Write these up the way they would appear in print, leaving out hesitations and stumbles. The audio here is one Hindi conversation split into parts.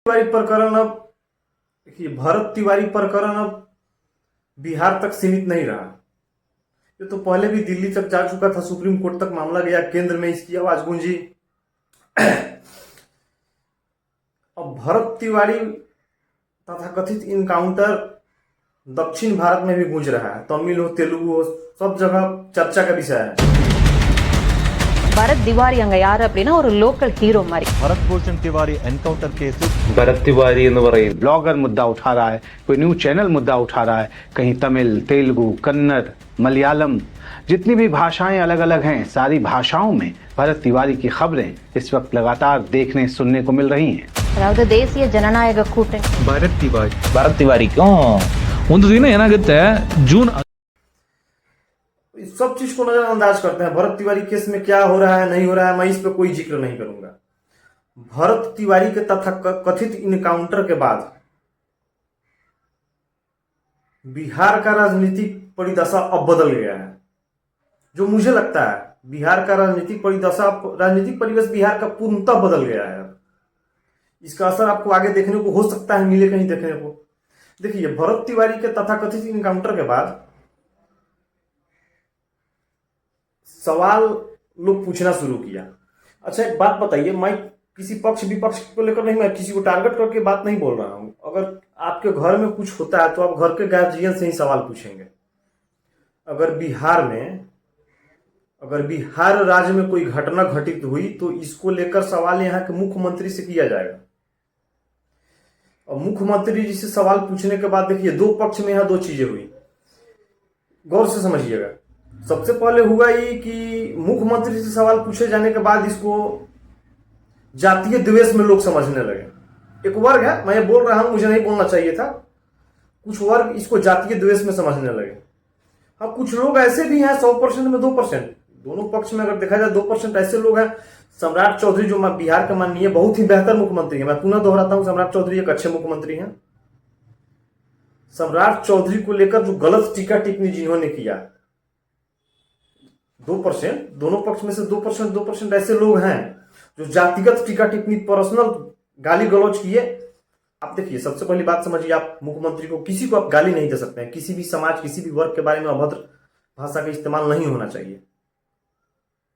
तिवारी प्रकरण अब देखिए, भरत तिवारी प्रकरण अब बिहार तक सीमित नहीं रहा। ये तो पहले भी दिल्ली तक जा चुका था, सुप्रीम कोर्ट तक मामला गया, केंद्र में इसकी आवाज गूंजी। अब भरत तिवारी तथाकथित इनकाउंटर दक्षिण भारत में भी गूंज रहा है। तमिल हो, तेलुगु हो, सब जगह चर्चा का विषय है। भरत तिवारी அங்க யாரு அப்படினா ஒரு லோக்கல் ஹீரோ மாதிரி। Bharat Bhushan Tiwari encounter case Bharat Tiwari blogger मुद्दा उठा रहा है, कोई न्यूज चैनल मुद्दा उठा रहा है, कहीं तमिल, तेलुगु, कन्नड़, मलयालम, जितनी भी भाषाएं अलग अलग हैं, सारी भाषाओं में भरत तिवारी की खबरें इस वक्त लगातार देखने सुनने को मिल रही हैं। அதாவது தேசிய ஜனநாயக கூட்டணி भरत तिवारी क्यों ಒಂದು ದಿನ ಏನಾಗುತ್ತೆ ಜೂನ್ इस सब चीज को नजरअंदाज करते हैं। भरत तिवारी केस में क्या हो रहा है, नहीं हो रहा है, मैं इस पर कोई जिक्र नहीं करूंगा। भरत तिवारी के तथा कथित इनकाउंटर के बाद बिहार का राजनीतिक परिदशा अब बदल गया है। जो मुझे लगता है बिहार का राजनीतिक परिवेश बिहार का पूर्णतः बदल गया है। इसका असर आपको आगे देखने को हो सकता है, मिले कहीं देखने को। देखिए, भरत तिवारी के तथाकथित इनकाउंटर के बाद सवाल लोग पूछना शुरू किया। अच्छा, एक बात बताइए, मैं किसी पक्ष विपक्ष को लेकर नहीं, मैं किसी को टारगेट करके बात नहीं बोल रहा हूं। अगर आपके घर में कुछ होता है तो आप घर के गार्जियन से ही सवाल पूछेंगे। अगर बिहार राज्य में कोई घटना घटित हुई तो इसको लेकर सवाल यहाँ के मुख्यमंत्री से किया जाएगा। और मुख्यमंत्री जी से सवाल पूछने के बाद देखिए, दो पक्ष में यहाँ दो चीजें हुई, गौर से समझिएगा। सबसे पहले हुआ ये कि मुख्यमंत्री से सवाल पूछे जाने के बाद इसको जातीय द्वेष में लोग समझने लगे। एक वर्ग है, मैं ये बोल रहा हूं, मुझे नहीं बोलना चाहिए था, कुछ वर्ग इसको जातीय द्वेष में समझने लगे। हाँ, कुछ लोग ऐसे भी हैं 100% में 2%, दोनों पक्ष में अगर देखा जाए 2% ऐसे लोग हैं। सम्राट चौधरी जो बिहार के माननीय बहुत ही बेहतर मुख्यमंत्री है, मैं पुनः दोहराता हूं, सम्राट चौधरी एक अच्छे मुख्यमंत्री हैं। सम्राट चौधरी को लेकर जो गलत टीका टिप्पणी जिन्होंने किया, 2%, दोनों पक्ष में से 2% ऐसे लोग हैं जो जातिगत टीका टिप्पणी, पर्सनल गाली गलौज किए। आप देखिए, सबसे पहली बात समझिए, आप मुख्यमंत्री को, किसी को आप गाली नहीं दे सकते हैं। किसी भी समाज, किसी भी वर्ग के बारे में अभद्र भाषा का इस्तेमाल नहीं होना चाहिए।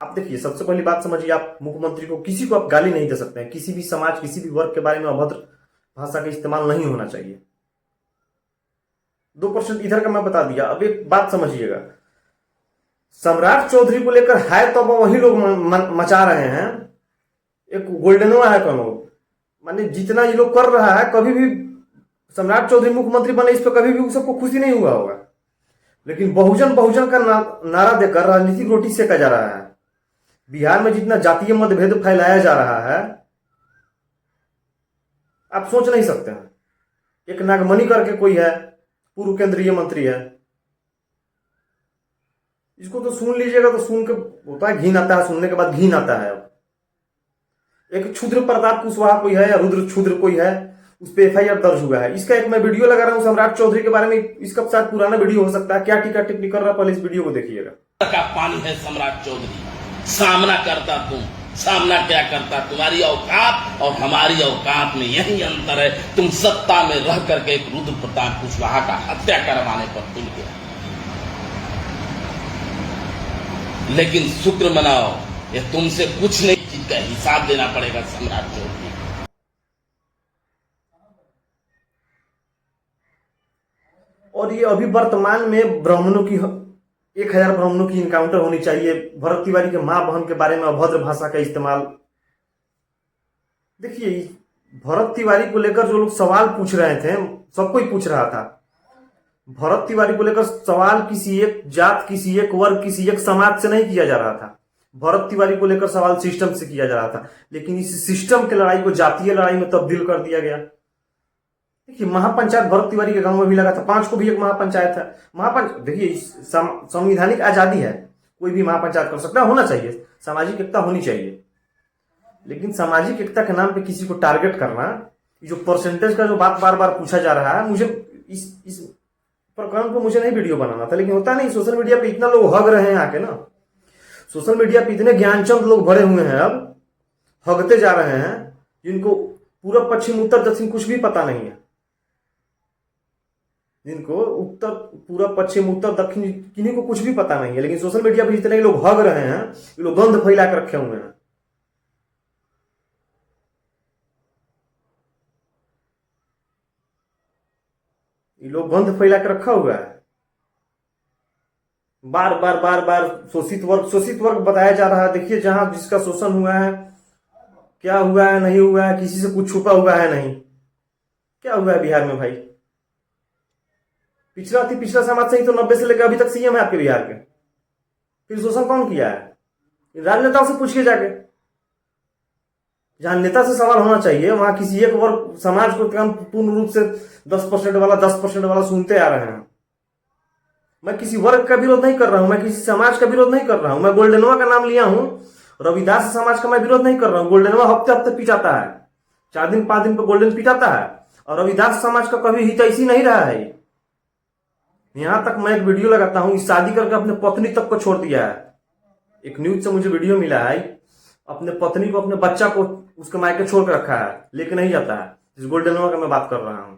आप देखिए, सबसे पहली बात समझिए, आप मुख्यमंत्री को, किसी को आप गाली नहीं दे सकते हैं। किसी भी समाज, किसी भी वर्ग के बारे में अभद्र भाषा का इस्तेमाल नहीं होना चाहिए। 2% इधर का मैं बता दिया। अब एक बात समझिएगा, सम्राट चौधरी को लेकर है तो वही लोग मचा रहे हैं, एक गोल्डनवा है कानून, माने जितना ये लोग कर रहा है, कभी भी सम्राट चौधरी मुख्यमंत्री बने इस पर कभी भी सबको खुशी नहीं हुआ होगा। लेकिन बहुजन का नारा देकर राजनीतिक रोटी सेका जा रहा है। बिहार में जितना जातीय मतभेद फैलाया जा रहा है, आप सोच नहीं सकते हैं। एक नागमणि करके कोई है, पूर्व केंद्रीय मंत्री है, इसको तो सुन लीजिएगा तो सुन के होता है घिन आता है, सुनने के बाद घिन आता है। एक क्षुद्र प्रताप कुशवाहा कोई है या रुद्र क्षुद्र कोई है, उस पर FIR दर्ज हुआ है। इसका एक मैं वीडियो लगा रहा हूं सम्राट चौधरी के बारे में, इसका शायद पुराना वीडियो हो सकता है, क्या टीका टिप्पणी कर रहा है, पहले इस वीडियो को देखिएगा। का पानी है सम्राट चौधरी, सामना करता तुम, सामना क्या करता, तुम्हारी औकात और हमारी औकात में यही अंतर है। तुम सत्ता में रह करके एक रुद्र प्रताप कुशवाहा का हत्या करवाने पर तुल गया, लेकिन शुक्र मनाओ, ये तुमसे कुछ नहीं, चीज का हिसाब देना पड़ेगा सम्राट चौधरी। और ये अभी वर्तमान में ब्राह्मणों की 1000 ब्राह्मणों की इनकाउंटर होनी चाहिए। भरत तिवारी के मां बहन के बारे में अभद्र भाषा का इस्तेमाल। देखिए, भरत तिवारी को लेकर जो लोग सवाल पूछ रहे थे, सबको ही पूछ रहा था। भरत तिवारी को लेकर सवाल किसी एक जात, किसी एक वर्ग, किसी एक समाज से नहीं किया जा रहा था। भरत तिवारी को लेकर सवाल सिस्टम से किया जा रहा था। लेकिन इस सिस्टम की लड़ाई को जातीय लड़ाई में तब्दील कर दिया गया। देखिए, महापंचायत भरत तिवारी के गांव में भी लगा था, 5 को भी एक महापंचायत है। देखिए, संवैधानिक आजादी है, कोई भी महापंचायत कर सकता है, होना चाहिए, सामाजिक एकता होनी चाहिए। लेकिन सामाजिक एकता के नाम पे किसी को टारगेट करना, जो परसेंटेज का जो बात बार बार पूछा जा रहा है, मुझे इस प्रकरण को मुझे नहीं वीडियो बनाना था, लेकिन होता नहीं, सोशल मीडिया पे इतना लोग हग रहे हैं आके ना, सोशल मीडिया पे इतने ज्ञानचंद लोग भरे हुए हैं, अब हगते जा रहे हैं, जिनको पूरब पश्चिम उत्तर दक्षिण कुछ भी पता नहीं है, जिनको उत्तर पूरब पश्चिम उत्तर दक्षिण किन्हीं को कुछ भी पता नहीं है, लेकिन सोशल मीडिया पर जितने लोग हग रहे हैं, ये लोग गंध फैला कर रखे हुए हैं। ये लोग गंध फैला कर रखा हुआ है। बार बार शोषित वर्ग बताया जा रहा है। देखिए, जहां जिसका शोषण हुआ है, क्या हुआ है, नहीं हुआ है, किसी से कुछ छुपा हुआ है नहीं। क्या हुआ है बिहार में भाई? पिछला समाज से ही तो 90 से लेकर अभी तक सीएम है आपके बिहार के। फिर शोषण कौन किया है? राजनेताओं से पूछिए जाके। जहां नेता से सवाल होना चाहिए, वहां किसी एक वर्ग समाज को पूर्ण रूप से 10% वाला सुनते आ रहे हैं। मैं किसी वर्ग का विरोध नहीं कर रहा हूं, मैं किसी समाज का विरोध नहीं कर रहा हूं। मैं गोल्डनवा का नाम लिया हूं, रविदास समाज का मैं विरोध नहीं कर रहा हूं। गोल्डनवा हफ्ते पिटाता है, 4 दिन 5 दिन पर गोल्डन पिटाता है, और रविदास समाज का कभी हितैषी नहीं रहा है। यहां तक मैं एक वीडियो लगाता हूं, शादी करके अपने पत्नी तक को छोड़ दिया है। एक न्यूज से मुझे वीडियो मिला है, अपने पत्नी को, अपने बच्चा को उसके मायके छोड़ कर रखा है, लेके नहीं जाता है। जिस गोल्डनवा का मैं बात कर रहा हूँ।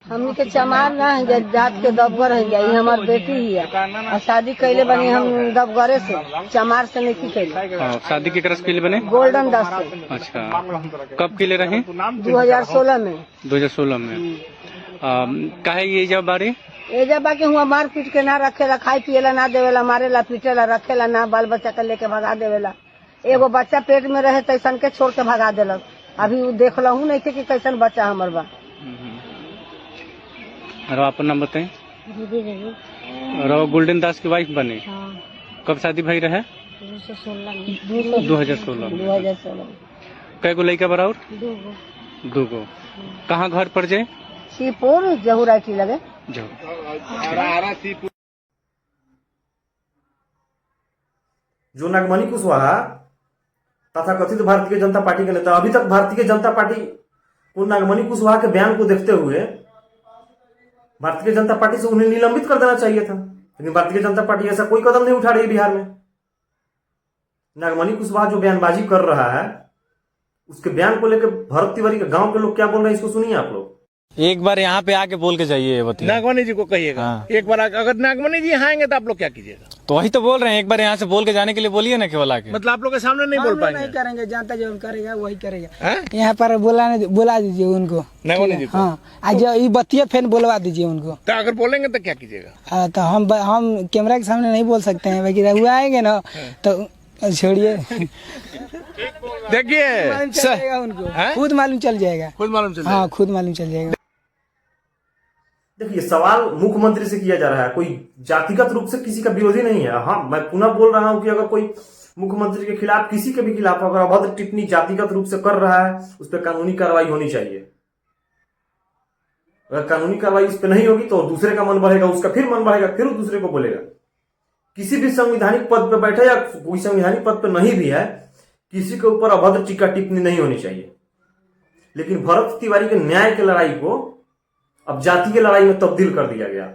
हमनी के चमार ना है, जात के दबगर है, यही हमार बेटी ही है, और शादी कैले बनी हम दबगरे से, चमार से नहीं कैले। शादी के करस कैले बने? गोल्डन दास से। अच्छा, कब कैले रहे? 2016 में। 2016 में। काहे ये जब बारी ए जब बाकी हुआ मार पीट के ना रखेला, खाई पियला ना देवेला, मारेला पीटेला, रखेला ना, बाल बच्चा के लेके भगा देवेला। एगो बच्चा पेट में रहे तैसन के छोड़ के भगा देलक। अभी वो देख लहू नहीं थे कि कैसन बच्चा हमर बा। और आपन नाम बताएं? और गोल्डन दास की वाइफ बने। कब शादी भाई रहे? 2016। कै गो लड़का बराबर? 2 गो। कहाँ घर पर जाए? सीपुर जहुराटी लगे। जो नागमणि कुशवाहा तथा कथित भारतीय जनता पार्टी के नेता, अभी तक भारतीय जनता पार्टी को नागमणि कुशवाहा के बयान को देखते हुए भारतीय जनता पार्टी से उन्हें निलंबित कर देना चाहिए था, लेकिन भारतीय जनता पार्टी ऐसा कोई कदम नहीं उठा रही बिहार में। नागमणि कुशवाहा जो बयानबाजी कर रहा है, उसके बयान को लेकर भरत तिवारी के गांव के लोग क्या बोल रहे हैं, इसको सुनिए आप लोग। एक बार यहाँ पे आके बोल के जाइए नागमणि जी को कहिएगा। हाँ। एक बार अगर नागमणि जी यहाँ आएंगे तो आप लोग क्या कीजिएगा? तो वही तो बोल रहे हैं, एक बार यहाँ से बोल के जाने के लिए बोलिए ना केवल आके। मतलब आप लोग के सामने नहीं बोल पाएंगे? नहीं करेंगे, जानता जो करेगा वही करेगा। यहाँ पर बुला दीजिए उनको, नागमणि जी को। हाँ, आज ये बतिया फैन बुलवा दीजिए उनको। तो अगर बोलेंगे तो क्या कीजिएगा? तो हम कैमरा के सामने नहीं बोल सकते हैं, बाकी रहुआ आएंगे ना तो छोड़िए। देखिए उनको खुद मालूम चल जाएगा। खुद मालूम चल जाएगा। हाँ, खुद मालूम चल जाएगा। देखिए, सवाल मुख्यमंत्री से किया जा रहा है, कोई जातिगत रूप से किसी का विरोधी नहीं है। हाँ, मैं पुनः बोल रहा हूं कि अगर कोई मुख्यमंत्री के खिलाफ, किसी के भी खिलाफ अगर अभद्र टिप्पणी जातिगत रूप से कर रहा है, उस पर कानूनी कार्रवाई होनी चाहिए। अगर कानूनी कार्रवाई इस पर नहीं होगी तो दूसरे का मन बढ़ेगा, उसका फिर मन बढ़ेगा, फिर दूसरे को बोलेगा। किसी भी संवैधानिक पद पर बैठे या कोई संवैधानिक पद पर नहीं भी है, किसी के ऊपर अभद्र टीका टिप्पणी नहीं होनी चाहिए। लेकिन भरत तिवारी के न्याय की लड़ाई को अब जाति की लड़ाई में तब्दील कर दिया गया।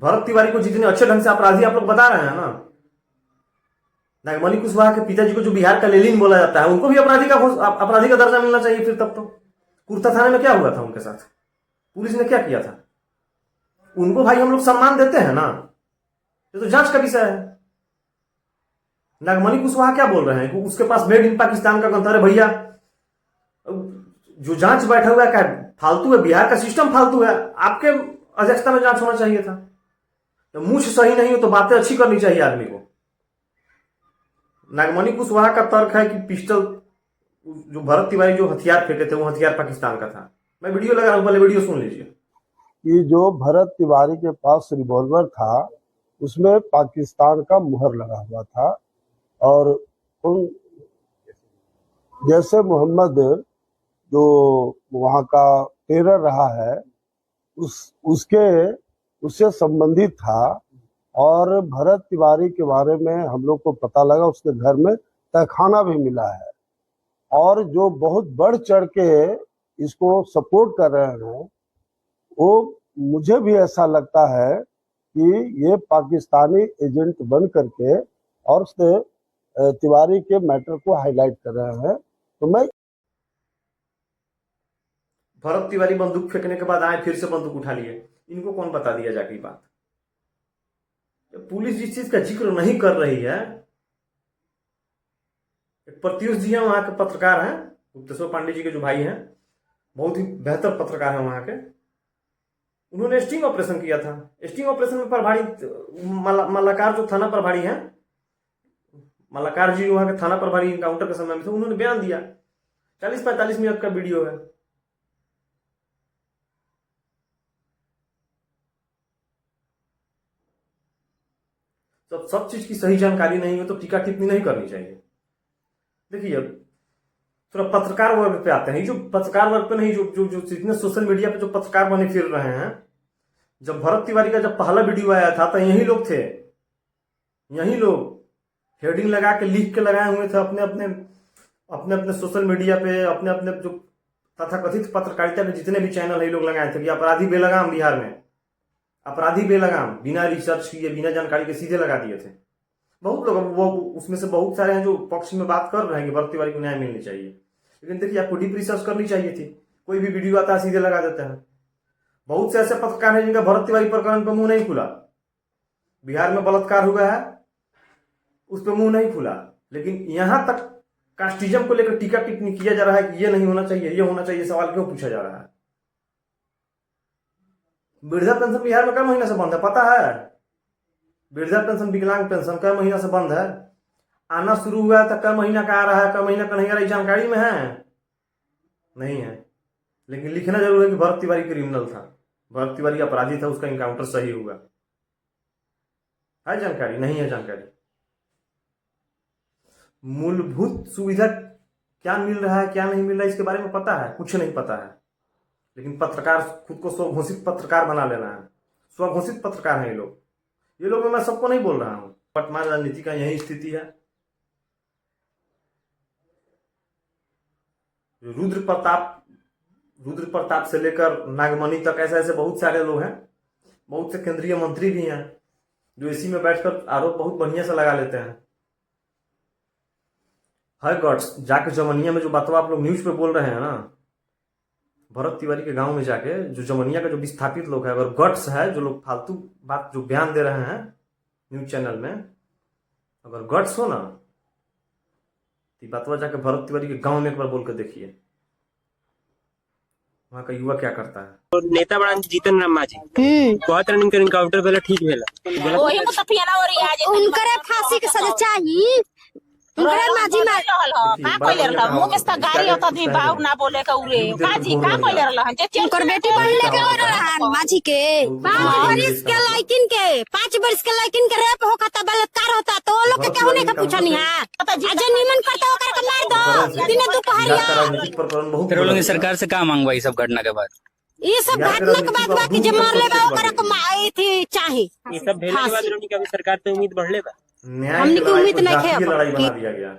भरत तिवारी को जितने अच्छे ढंग से अपराधी आप लोग बता रहे हैं ना, नागमणि कुशवाहा के पिताजी को जो बिहार का लेनिन बोला जाता है, उनको भी अपराधी का दर्जा मिलना चाहिए। फिर तब तो कुर्ता थाने में क्या हुआ था उनके साथ, पुलिस ने क्या किया था, उनको भाई हम लोग सम्मान देते हैं ना। ये तो जांच का विषय है। नागमणि कुशवाहा क्या बोल रहे हैं कि उसके पास मेड इन पाकिस्तान का गंतव्य। भैया, जो जांच बैठा हुआ है क्या फालतू है? बिहार का सिस्टम फालतू है। आपके अध्यक्षता में जांच होना चाहिए था। तो मुंह सही नहीं हो तो बातें अच्छी करनी चाहिए आदमी को। नागमणि कुशवाहा का तर्क है कि पिस्टल जो भरत तिवारी जो हथियार फेंके थे, वो हथियार पाकिस्तान का था। मैं वीडियो लगा रहा हूं, पहले वीडियो सुन लीजिए। कि जो भरत तिवारी के पास रिवॉल्वर था, उसमें पाकिस्तान का मुहर लगा हुआ था, और उन जैसे मोहम्मद जो वहाँ का टेरर रहा है, उससे संबंधित था। और भरत तिवारी के बारे में हम लोग को पता लगा, उसके घर में तहखाना भी मिला है। और जो बहुत बढ़ चढ़ के इसको सपोर्ट कर रहे हैं, वो मुझे भी ऐसा लगता है कि ये पाकिस्तानी एजेंट बन करके और उसने तिवारी के मैटर को हाईलाइट कर रहे हैं। तो मैं भरत तिवारी बंदूक फेंकने के बाद आए, फिर से बंदूक उठा लिए। इनको कौन बता दिया जाके बात? पुलिस जिस चीज का जिक्र नहीं कर रही है, एक प्रत्युष जी हैं वहां के पत्रकार हैं, गुप्तेश्वर पांडे जी के जो भाई हैं, बहुत ही बेहतर पत्रकार हैं वहां के। उन्होंने स्टिंग ऑपरेशन किया था। स्टिंग ऑपरेशन में प्रभारी मल्लाकार जो थाना प्रभारी हैं, मल्लाकार जी वहां के थाना प्रभारी इनकाउंटर के समय में थे, उन्होंने बयान दिया। 40-45 मिनट का वीडियो है। सब चीज की सही जानकारी नहीं हो तो टीका टिप्पणी नहीं करनी चाहिए। देखिए, अब थोड़ा पत्रकार वर्ग पे आते हैं। जो पत्रकार वर्ग पे नहीं, जो जितने सोशल मीडिया पे जो पत्रकार बने फिर रहे हैं, जब भरत तिवारी का जब पहला वीडियो आया था तो यही लोग थे, यही लोग हेडिंग लगा के लिख के लगाए हुए थे अपने अपने सोशल मीडिया पे, अपने अपने जो तथाकथित पत्रकारिता के जितने भी चैनल है लोग लगाए थे कि अपराधी बेलगाम बिहार में, अपराधी बेलगाम, बिना रिसर्च किए बिना जानकारी के सीधे लगा दिए थे। बहुत लोग, वो उसमें से बहुत सारे हैं जो पक्ष में बात कर रहे हैं कि भरत तिवारी को न्याय मिलनी चाहिए, लेकिन देखिए आपको डीप रिसर्च करनी चाहिए थी। कोई भी वीडियो आता है सीधे लगा देते हैं। बहुत से ऐसे पत्रकार हैं जिनका भरत तिवारी प्रकरण पर मुंह नहीं खुला। बिहार में बलात्कार हुआ है, उस पर मुंह नहीं खुला, लेकिन यहां तक कास्टिज्म को लेकर टीका टिप्पणी किया जा रहा है कि ये नहीं होना चाहिए, ये होना चाहिए। सवाल क्यों पूछा जा रहा है? वृद्धा पेंशन बिहार में कई महीना से बंद है, पता है? वृद्धा पेंशन, विकलांग पेंशन कई महीना से बंद है। आना शुरू हुआ है तो कई महीना का आ रहा है, कई महीना का नहीं आ रहा है, जानकारी में है नहीं है। लेकिन लिखना जरूर है कि भरत तिवारी क्रिमिनल था, भरत तिवारी अपराधी था, उसका इनकाउंटर सही हुआ है। जानकारी नहीं है। जानकारी, मूलभूत सुविधा क्या मिल रहा है क्या नहीं मिल रहा है इसके बारे में पता है? कुछ नहीं पता है। लेकिन पत्रकार, खुद को स्वघोषित पत्रकार बना लेना है। स्वघोषित पत्रकार हैं ये लोग मैं सबको नहीं बोल रहा हूं। वर्तमान राजनीति का यही स्थिति है। रुद्र प्रताप से लेकर नागमणि तक ऐसे बहुत सारे लोग हैं, बहुत से केंद्रीय मंत्री भी हैं जो इसी में बैठकर आरोप बहुत बढ़िया से लगा लेते हैं। है गट्स जाके जमनिया में जो बातवा आप लोग न्यूज पे बोल रहे हैं ना, भरत तिवारी के गांव में जाके जो जमनिया के जो विस्थापित लोग हैं, अगर गट्स है, जो लोग फालतू बात जो बयान दे रहे हैं न्यूज चैनल में, अगर गट्स हो ना तो बातवा जाके भरत तिवारी के गांव में एक बार बोल कर देखिए वहां का युवा क्या करता है। नेता बड़ा जीतन राम मांझी बहुत रनिंग कर इनकाउंटर भेला, ठीक भेला, वही मुतफियाना हो रही है। उनकरे फांसी के सजा चाहिए। उनकरे मांझी मार का कोई ले रहा मुंह के गाड़ी होता दी बाऊ ना बोले का उरे मांझी का कोई ले रहा जे उनकर बेटी पढ़ लेके हो रहा मांझी के 5 बरिस के लायकिन के रेप होता था, बलात्कार होता तो लोग के कहू नहीं का पूछनी है। अजय निमन करता ओकर के मार दो दिन दोपहरिया। फिर लोग सरकार से क्या मांगवाई सब घटना के बाद? ये सब घटना के बाद बाकी जे मार लेगा ओकर को आई थी चाहे ये सब भेले के बाद उनकी कभी सरकार पे उम्मीद बढ़ लेगा। हमने की उम्मीद नहीं है। लड़ाई बना दिया गया।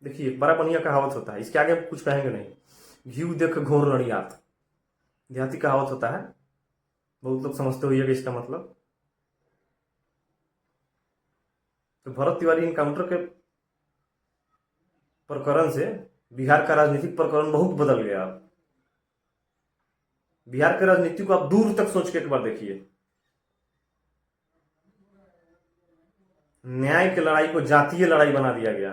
देखिए, बड़ा बढ़िया कहावत होता है, इसके आगे कुछ कहेंगे नहीं। घी देख घोर लड़ियात, देहाती कहावत होता है, बहुत लोग समझते हुए इसका मतलब। तो भरत तिवारी इनकाउंटर के प्रकरण से बिहार का राजनीतिक प्रकरण बहुत बदल गया। बिहार के राजनीति को आप दूर तक सोच के एक बार देखिए। न्याय की लड़ाई को जातीय लड़ाई बना दिया गया।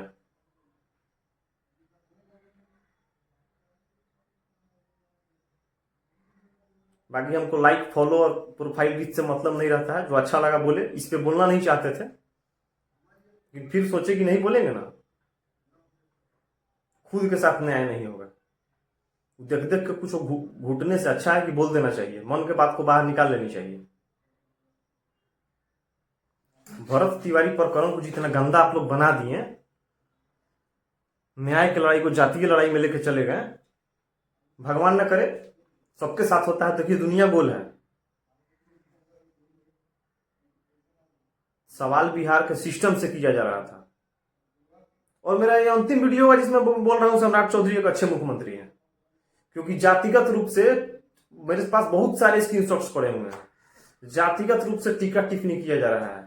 बाकी हमको लाइक, फॉलो और प्रोफाइल रीच से मतलब नहीं रहता है। जो अच्छा लगा बोले, इस पे बोलना नहीं चाहते थे, लेकिन फिर सोचे कि नहीं बोलेंगे ना, खुद के साथ न्याय नहीं होगा। देख देख के कुछ घुटने से अच्छा है कि बोल देना चाहिए, मन के बात को बाहर निकाल लेनी चाहिए। भरत तिवारी प्रकरण को जितना गंदा आप लोग बना दिए, न्याय की लड़ाई को जातीय लड़ाई में लेकर चले गए। भगवान न करे सबके साथ होता है। देखिए, दुनिया गोल है। सवाल बिहार के सिस्टम से किया जा रहा था। और मेरा ये अंतिम वीडियो है जिसमें बोल रहा हूं सम्राट चौधरी एक अच्छे मुख्यमंत्री हैं, क्योंकि जातिगत रूप से मेरे पास बहुत सारे स्क्रीनशॉट्स पड़े हुए हैं। जातिगत रूप से टीका टिप्पणी किया जा रहा है।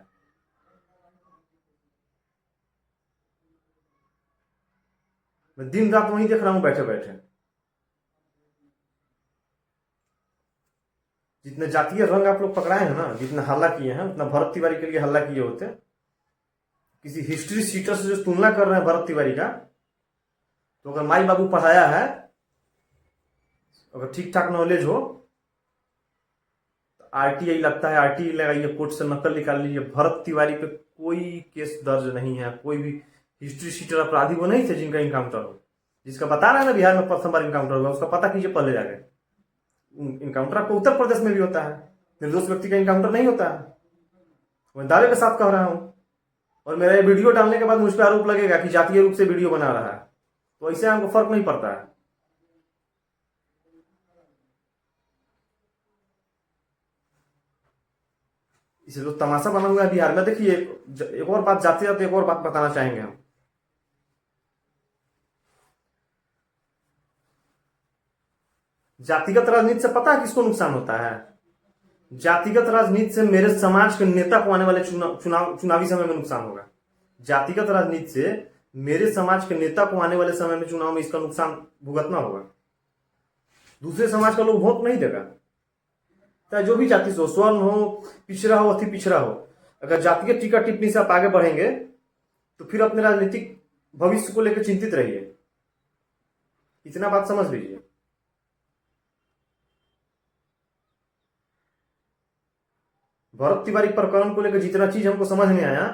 मैं दिन रात वहीं देख रहा हूं बैठे बैठे। जितने जातीय रंग आप लोग पकड़ाए हैं ना, जितना हल्ला किए हैं, उतना भरत तिवारी के लिए हल्ला किए होते। किसी हिस्ट्री सीटर से जो तुलना कर रहे हैं भरत तिवारी का, तो अगर माई बाबू पढ़ाया है, अगर ठीक ठाक नॉलेज हो, तो आरटीआई लगता है, आरटीआई लगाइए, कोर्ट से नकल निकाल लीजिए। भरत तिवारी पे कोई केस दर्ज नहीं है। कोई भी हिस्ट्री सीटर अपराधी वो नहीं थे जिनका इनकाउंटर हो। जिसका बता रहा है ना बिहार में प्रथम बार इनकाउंटर हुआ, उसका पता कीजिए पहले जाके। इनकाउंटर आपको उत्तर प्रदेश में भी होता है, निर्दोष व्यक्ति का इनकाउंटर नहीं होता है। मैं दावे के साथ कह रहा हूं। और मेरा ये वीडियो डालने के बाद मुझ पर आरोप लगेगा कि जातीय रूप से वीडियो बना रहा है, तो ऐसे हमको फर्क नहीं पड़ता है। इसे तो तमाशा बना हुआ है बिहार में। देखिए एक और बात जाते जाते एक और बात बताना चाहेंगे हम। जातिगत राजनीति से पता है किसको नुकसान होता है? जातिगत राजनीति से मेरे समाज के नेता को आने वाले चुनावी समय में नुकसान होगा। जातिगत राजनीति से मेरे समाज के नेता को आने वाले समय में चुनाव में इसका नुकसान भुगतना होगा। दूसरे समाज का लोग वोट नहीं देगा, चाहे जो भी जाति से हो, स्वर्ण हो, पिछड़ा हो, अति पिछड़ा हो। अगर जातीय टीका टिप्पणी से आप आगे बढ़ेंगे तो फिर अपने राजनीतिक भविष्य को लेकर चिंतित रहिए। इतना बात समझ लीजिए। भरत तिवारी प्रकरण को लेकर जितना चीज हमको समझ में आया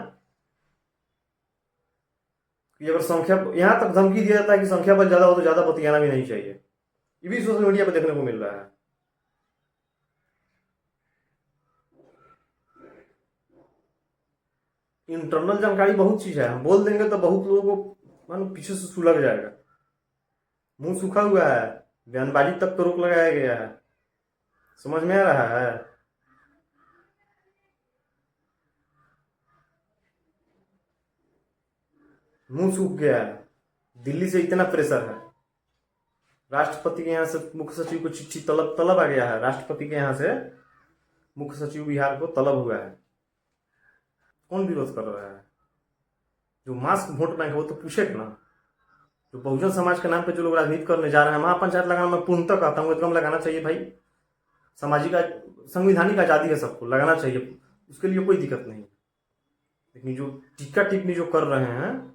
कि अगर संख्या, यहां तक धमकी दिया जाता है कि संख्या बल ज्यादा हो तो ज्यादा बतियाना भी नहीं चाहिए। ये भी सोशल मीडिया पर देखने को मिल रहा है। इंटरनल जानकारी बहुत चीज है, हम बोल देंगे तो बहुत लोगों को मानो पीछे से सुलग जाएगा। मुंह सूखा हुआ है, बयानबाजी तक तो रोक लगाया गया है। समझ में आ रहा है? मुंह सूख गया है। दिल्ली से इतना प्रेशर है, राष्ट्रपति के यहां से मुख्य सचिव को चिट्ठी तलब आ गया है। राष्ट्रपति के यहां से मुख्य सचिव बिहार को तलब हुआ है। कौन विरोध कर रहा है? जो मास्क वोट बैंक है वो तो पूछे ना। जो बहुजन समाज के नाम पे जो लोग राजनीति करने जा रहे हैं, महापंचायत लगाना मैं पूर्णतः कहता हूँ एकदम लगाना चाहिए भाई। सामाजिक संवैधानिक आजादी है, सबको लगाना चाहिए, उसके लिए कोई दिक्कत नहीं। लेकिन जो टीका टिप्पणी जो कर रहे हैं,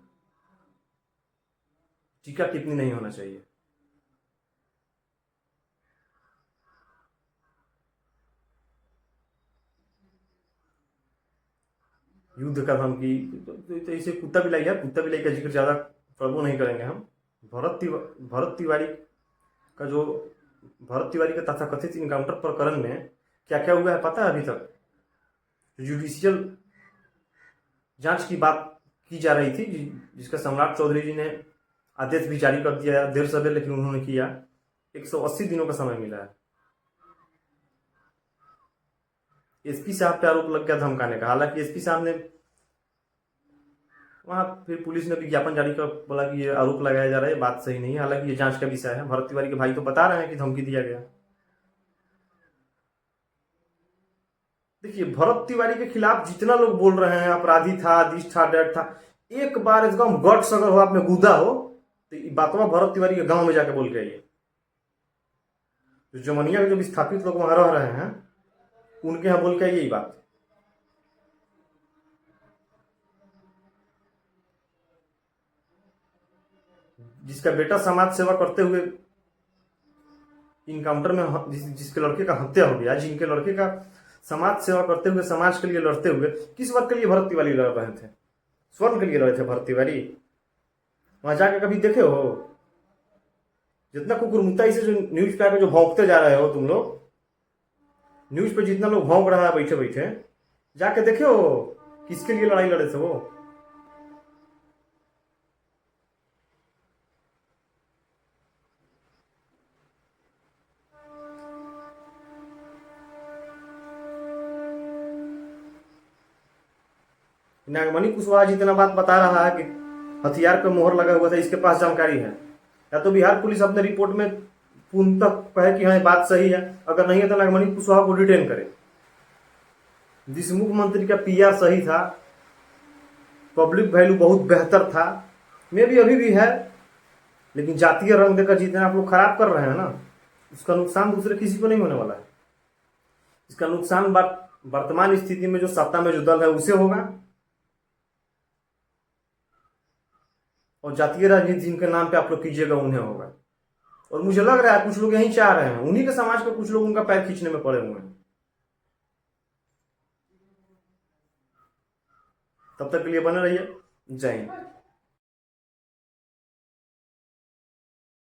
टीका टिप्पणी नहीं होना चाहिए। युद्ध का धमकी तो इसे कुत्ता बिलाई है। कुत्ता बिलाई का जिक्र ज्यादा प्रभु नहीं करेंगे हम। भरत तिवारी का तथाकथित इनकाउंटर प्रकरण में क्या क्या हुआ है पता है? अभी तक जुडिशियल जांच की बात की जा रही थी, जिसका सम्राट चौधरी जी ने आदेश भी जारी कर दिया, देर सवेर लेकिन उन्होंने किया। 180 दिनों का समय मिला है। एसपी साहब पे आरोप लग गया धमकाने का। हालांकि एसपी साहब ने वहां फिर पुलिस ने विज्ञापन जारी कर बोला कि ये आरोप लगाया जा रहा है, बात सही नहीं है। हालांकि ये जांच का विषय है। भरत तिवारी के भाई तो बता रहे हैं कि धमकी दिया गया। देखिए भरत तिवारी के खिलाफ जितना लोग बोल रहे हैं अपराधी था, दिश था, डर था, एक बार एकदम गट्स अगर हो, आप में गुदा हो, तो बातवा भरत तिवारी के गांव में जाके बोल के आइए। जो जमनिया के जो विस्थापित लोग वहां रह रहे हैं उनके यहां बोल के आइए ये बात। जिसका बेटा समाज सेवा करते हुए इनकाउंटर में जिसके लड़के का हत्या हो गया, जिनके लड़के का समाज सेवा करते हुए, समाज के लिए लड़ते हुए, किस वर्ग के लिए भरत तिवारी लड़ रहे थे? स्वर्ण के लिए लड़े थे भरत तिवारी। वहां जाके कभी देखे हो? जितना कुकुरमुत्ताई से जो न्यूज पे आकर जो भौंकते जा रहे हो तुम लोग, न्यूज पे जितना लोग भौंक रहा है बैठे बैठे, जाके देखे हो किसके लिए लड़ाई लड़े थे वो? नागमणि कुशवाहा जितना बात बता रहा है कि हथियार पे मोहर लगा हुआ था, इसके पास जानकारी है। या तो बिहार पुलिस अपने रिपोर्ट में पूर्णतः कहे कि हाँ बात सही है, अगर नहीं है तो नागमणि कुशवाहा को डिटेन करे। जिस मुख्यमंत्री का पीआर सही था, पब्लिक वैल्यू बहुत बेहतर था, मे भी अभी भी है, लेकिन जातीय रंग देकर जितने आप लोग खराब कर रहे हैं ना, उसका नुकसान दूसरे किसी को नहीं होने वाला है। इसका नुकसान वर्तमान स्थिति में जो सत्ता में जो दल है उसे होगा, और जातीय राजनीति जिनके नाम पे आप लोग कीजिएगा उन्हें होगा। और मुझे लग रहा है कुछ लोग यही चाह रहे हैं, उन्हीं के समाज के कुछ लोग उनका पैर खींचने में पड़े हुए हैं। तब तक के लिए बने रहिए। जय हिंद।